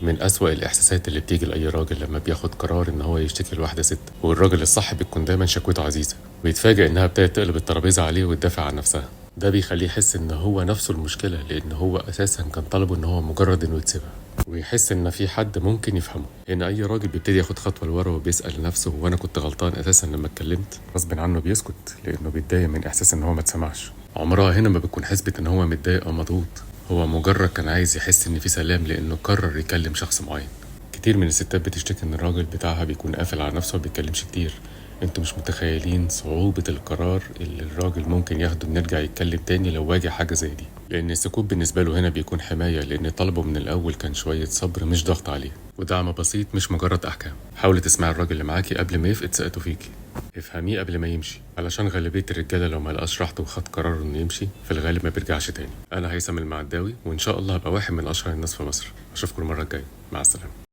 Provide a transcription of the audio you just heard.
من أسوأ الإحساسات اللي بتيجي لأي راجل لما بياخد قرار إن هو يشتكي لواحدة ست، والراجل الصح بتكون دايما شكوته عزيزة، ويتفاجئ إنها ابتدت تقلب الترابيزة عليه وتدافع عن نفسها. ده بيخليه يحس إن هو نفسه المشكلة، لأن هو أساسا كان طلبه إن هو مجرد إنه يتسيبها، ويحس إن في حد ممكن يفهمه. إن أي راجل بيبتدي ياخد خطوة لورا وبيسأل نفسه هو أنا كنت غلطان أساسا لما اتكلمت، غصب عنه بيسكت لأنه بيتضايق من إحساس إن هو ما اتسمعش. عمرها هنا ما بتكون حسبة إن هو متضايق أو مضغوط، هو مجرد كان عايز يحس إن في سلام لأنه قرر يكلم شخص معين. كتير من الستات بتشتكي إن الراجل بتاعها بيكون قافل على نفسه وبيتكلمش كتير. انتوا مش متخيلين صعوبة القرار اللي الراجل ممكن ياخده إنه يرجع يتكلم تاني لو واجه حاجة زي دي، لأن السكوت بالنسبة له هنا بيكون حماية، لأن طلبه من الأول كان شوية صبر مش ضغط عليه، ودعم بسيط مش مجرد أحكام. حاولي تسمعي الراجل اللي معاكي قبل ما يفقد ثقته فيكي، افهميه قبل ما يمشي، علشان غالبية الرجالة لو ما لقاش راحته وخد قرار إنه يمشي في الغالب ما بيرجعش تاني. أنا هيثم المعداوي، وإن شاء الله هبقى واحد من أشهر الناس في مصر. أشوفكم المرة الجاية، مع السلامة.